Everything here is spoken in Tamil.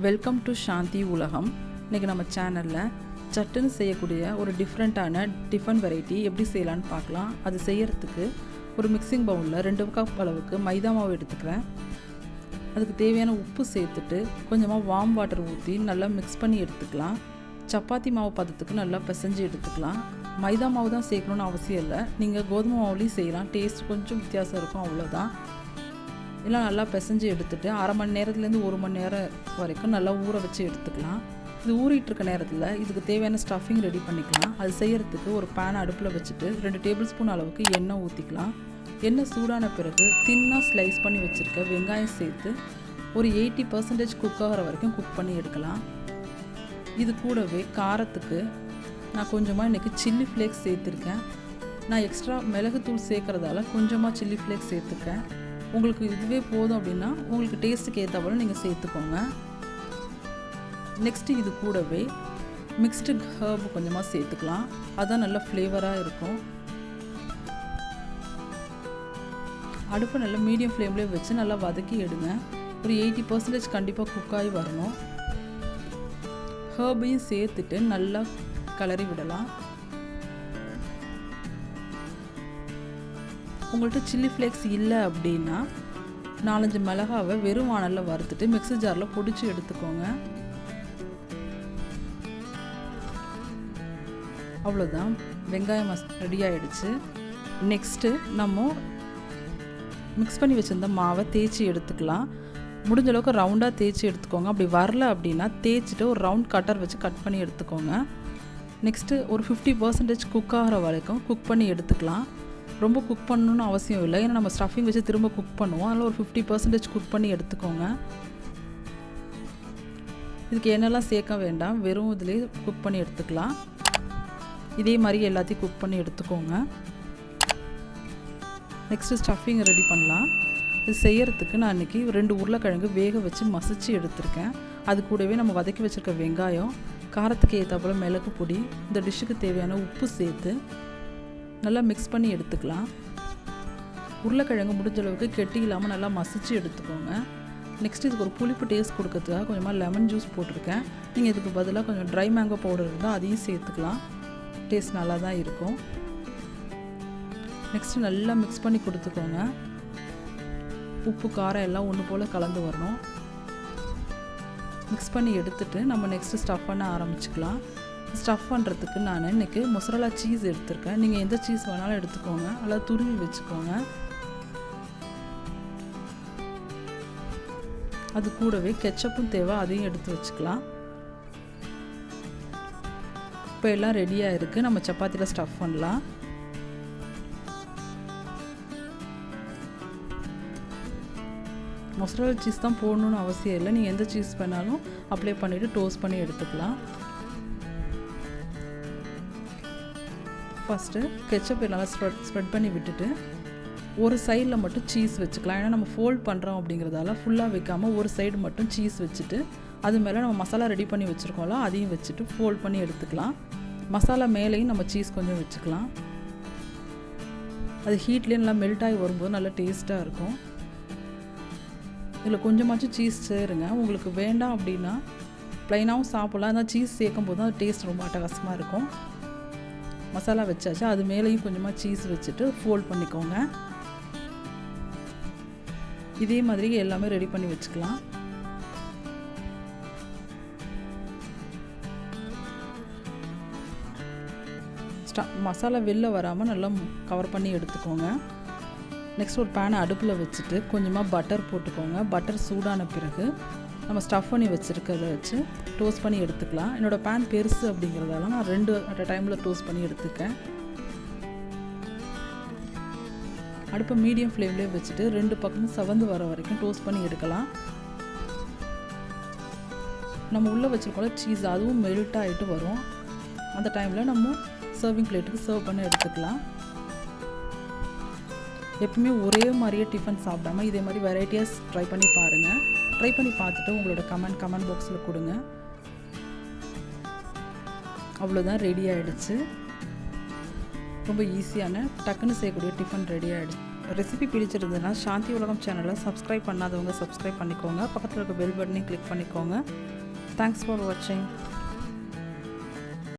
வெல்கம் டு சாந்தி உலகம். இன்றைக்கி நம்ம சேனலில் சட்டுன்னு செய்யக்கூடிய ஒரு டிஃப்ரெண்ட்டான டிஃபன் வெரைட்டி எப்படி செய்யலான்னு பார்க்கலாம். அது செய்கிறதுக்கு ஒரு மிக்சிங் பவுலில் 2 கப் அளவுக்கு மைதா மாவு எடுத்துக்கிறேன். அதுக்கு தேவையான உப்பு சேர்த்துட்டு கொஞ்சமாக வார்ம் வாட்டர் ஊற்றி நல்லா மிக்ஸ் பண்ணி எடுத்துக்கலாம். சப்பாத்தி மாவு பதத்துக்கு நல்லா பிசைஞ்சு எடுத்துக்கலாம். மைதா மாவு தான் சேர்க்கணுன்னு அவசியம் இல்லை, நீங்கள் கோதுமை மாவுலேயும் செய்யலாம். டேஸ்ட் கொஞ்சம் வித்தியாசம் இருக்கும், அவ்வளோதான். எல்லாம் நல்லா பிசைஞ்சு எடுத்துகிட்டு 1/2 மணி நேரத்துலேருந்து 1 மணி நேரம் வரைக்கும் நல்லா ஊற வச்சு எடுத்துக்கலாம். இது ஊறிட்டுருக்க நேரத்தில் இதுக்கு தேவையான ஸ்டஃபிங் ரெடி பண்ணிக்கலாம். அது செய்கிறதுக்கு ஒரு பேன் அடுப்பில் வச்சுட்டு 2 டேபிள் ஸ்பூன் அளவுக்கு எண்ணெய் ஊற்றிக்கலாம். எண்ணெய் சூடான பிறகு தின்னாக ஸ்லைஸ் பண்ணி வச்சுருக்க வெங்காயம் சேர்த்து ஒரு 80% குக் ஆகிற வரைக்கும் குக் பண்ணி எடுக்கலாம். இது கூடவே காரத்துக்கு நான் கொஞ்சமாக இன்றைக்கி சில்லி ஃப்ளேக்ஸ் சேர்த்துருக்கேன். நான் எக்ஸ்ட்ரா மிளகுத்தூள் சேர்க்குறதால கொஞ்சமாக சில்லி ஃப்ளேக்ஸ் சேர்த்துக்கிறேன். உங்களுக்கு இதுவே போதும் அப்படின்னா உங்களுக்கு டேஸ்ட்டுக்கு ஏற்ற போல நீங்கள் சேர்த்துக்கோங்க. நெக்ஸ்ட்டு இது கூடவே மிக்ஸ்டு ஹர்ப் கொஞ்சமாக சேர்த்துக்கலாம். அதுதான் நல்ல ஃப்ளேவராக இருக்கும். அடுப்பை நல்லா மீடியம் ஃப்ளேம்லேயே வச்சு நல்லா வதக்கி எடுங்க. ஒரு 80% கண்டிப்பாக குக்காகி வரணும். ஹர்பையும் சேர்த்துட்டு நல்லா கிளறி விடலாம். உங்கள்கிட்ட சில்லி ஃப்ளேக்ஸ் இல்லை அப்படின்னா 4-5 மிளகாவை வெறும் வானலில் வறுத்துட்டு மிக்ஸி ஜாரில் பொடிச்சு எடுத்துக்கோங்க. அவ்வளோதான், வெங்காயம் ரெடி ஆகிடுச்சு. நெக்ஸ்ட்டு நம்ம மிக்ஸ் பண்ணி வச்சுருந்த மாவை தேய்ச்சி எடுத்துக்கலாம். முடிஞ்ச அளவுக்கு ரவுண்டாக தேய்ச்சி எடுத்துக்கோங்க. அப்படி வரல அப்படின்னா தேய்ச்சிட்டு ஒரு ரவுண்ட் கட்டர் வச்சு கட் பண்ணி எடுத்துக்கோங்க. நெக்ஸ்ட்டு ஒரு 50% குக் ஆகிற வரைக்கும் குக் பண்ணி எடுத்துக்கலாம். ரொம்ப குக் பண்ணணுன்னு அவசியம் இல்லை, ஏன்னா நம்ம ஸ்டஃபிங் வச்சு திரும்ப குக் பண்ணுவோம். அதனால் ஒரு 50% குக் பண்ணி எடுத்துக்கோங்க. இதுக்கு எண்ணெய்லாம் சேர்க்க வேண்டாம், வெறும் இதிலே குக் பண்ணி எடுத்துக்கலாம். இதே மாதிரி எல்லாத்தையும் குக் பண்ணி எடுத்துக்கோங்க. நெக்ஸ்ட்டு ஸ்டஃபிங் ரெடி பண்ணலாம். இது செய்கிறதுக்கு நான் இன்றைக்கி 2 உருளைக்கிழங்கு வேக வச்சு மசிச்சு எடுத்திருக்கேன். அது கூடவே நம்ம வதக்கி வச்சுருக்க வெங்காயம், காரத்துக்கு ஏற்றாப்புல மிளகு பொடி, இந்த டிஷ்ஷுக்கு தேவையான உப்பு சேர்த்து நல்லா மிக்ஸ் பண்ணி எடுத்துக்கலாம். உருளைக்கிழங்கு முடிஞ்ச அளவுக்கு கெட்டி இல்லாமல் நல்லா மசிச்சு எடுத்துக்கோங்க. நெக்ஸ்ட் இதுக்கு ஒரு புளிப்பு டேஸ்ட் கொடுக்கறதுக்காக கொஞ்சமாக லெமன் ஜூஸ் போட்டிருக்கேன். நீங்கள் இதுக்கு பதிலாக கொஞ்சம் ட்ரை மேங்கோ பவுடர் இருந்தால் அதையும் சேர்த்துக்கலாம். டேஸ்ட் நல்லா தான் இருக்கும். நெக்ஸ்ட்டு நல்லா மிக்ஸ் பண்ணி கொடுத்துக்கோங்க. உப்பு காரம் எல்லாம் ஒன்று போல் கலந்து வரணும். மிக்ஸ் பண்ணி எடுத்துகிட்டு நம்ம நெக்ஸ்ட்டு ஸ்டஃப் பண்ண ஆரம்பிச்சுக்கலாம். ஸ்டஃப் பண்ணுறதுக்கு நான் இன்றைக்கி மொசரலா சீஸ் எடுத்திருக்கேன். நீங்கள் எந்த சீஸ் வேணாலும் எடுத்துக்கோங்க, அல்லது துருவி வச்சுக்கோங்க. அது கூடவே கெச்சப்பும் தேவை, அதையும் எடுத்து வச்சுக்கலாம். இப்போ எல்லாம் ரெடியாக இருக்குது. நம்ம சப்பாத்தியில் ஸ்டஃப் பண்ணலாம். மொசரலா சீஸ் தான் போடணுன்னு அவசியம் இல்லை, நீங்கள் எந்த சீஸ் வேணாலும் அப்ளை பண்ணிவிட்டு டோஸ்ட் பண்ணி எடுத்துக்கலாம். ஃபஸ்ட்டு கெச்சப் நல்லா ஸ்ப்ரெட் பண்ணி விட்டுட்டு ஒரு சைடில் மட்டும் சீஸ் வச்சுக்கலாம். ஏன்னா நம்ம ஃபோல்ட் பண்ணுறோம் அப்படிங்கிறதால ஃபுல்லாக வைக்காமல் ஒரு சைடு மட்டும் சீஸ் வச்சுட்டு அது மேலே நம்ம மசாலா ரெடி பண்ணி வச்சுருக்கோம்ல அதையும் வச்சுட்டு ஃபோல்ட் பண்ணி எடுத்துக்கலாம். மசாலா மேலேயும் நம்ம சீஸ் கொஞ்சம் வச்சுக்கலாம். அது ஹீட்லேயே நல்லா மெல்ட் ஆகி வரும்போது நல்லா டேஸ்ட்டாக இருக்கும். இதில் கொஞ்சமாச்சும் சீஸ் சேருங்க. உங்களுக்கு வேண்டாம் அப்படின்னா ப்ளைனாகவும் சாப்பிட்லாம். ஆனால் சீஸ் சேர்க்கும் போது தான் டேஸ்ட் ரொம்ப அட்டகாசமாக இருக்கும். மசாலா வச்சாச்சு, அது மேலேயும் கொஞ்சமாக சீஸ் வச்சுட்டு ஃபோல்ட் பண்ணிக்கோங்க. இதே மாதிரி எல்லாமே ரெடி பண்ணி வச்சுக்கலாம். மசாலா வெளில வராமல் நல்லா கவர் பண்ணி எடுத்துக்கோங்க. நெக்ஸ்ட் ஒரு பேனை அடுப்பில் வச்சுட்டு கொஞ்சமாக பட்டர் போட்டுக்கோங்க. பட்டர் சூடான பிறகு நம்ம ஸ்டஃப் பண்ணி வச்சுருக்கிறத வச்சு டோஸ்ட் பண்ணி எடுத்துக்கலாம். என்னோடய பேன் பெருசு அப்படிங்கிறதால நான் 2 அட் டைமில் டோஸ்ட் பண்ணி எடுத்துக்கேன். அடுப்பை மீடியம் ஃப்ளேம்லேயே வச்சுட்டு 2 பக்கமும் செவந்து வர வரைக்கும் டோஸ்ட் பண்ணி எடுக்கலாம். நம்ம உள்ளே வச்சுருக்கோம்ல சீஸ், அதுவும் மெல்ட் ஆகிட்டு வரும். அந்த டைமில் நம்ம சர்விங் பிளேட்டுக்கு சர்வ் பண்ணி எடுத்துக்கலாம். எப்பவுமே ஒரே மாதிரியே டிஃபன் சாப்பிடாமல் இதே மாதிரி வெரைட்டியாக ட்ரை பண்ணி பாருங்கள். ட்ரை பண்ணி பார்த்துட்டு உங்களோட கமெண்ட் பாக்ஸில் கொடுங்க. அவ்வளோதான், ரெடி ஆகிடுச்சு. ரொம்ப ஈஸியான டக்குன்னு செய்யக்கூடிய டிஃபன் ரெடி ஆகிடுச்சு. ரெசிபி பிடிச்சிருந்ததுன்னா சாந்தி உலகம் சேனலை சப்ஸ்கிரைப் பண்ணாதவங்க சப்ஸ்கிரைப் பண்ணிக்கோங்க. பக்கத்தில் இருக்க பெல் பட்டனையும் கிளிக் பண்ணிக்கோங்க. தேங்க்ஸ் ஃபார் வாட்சிங்.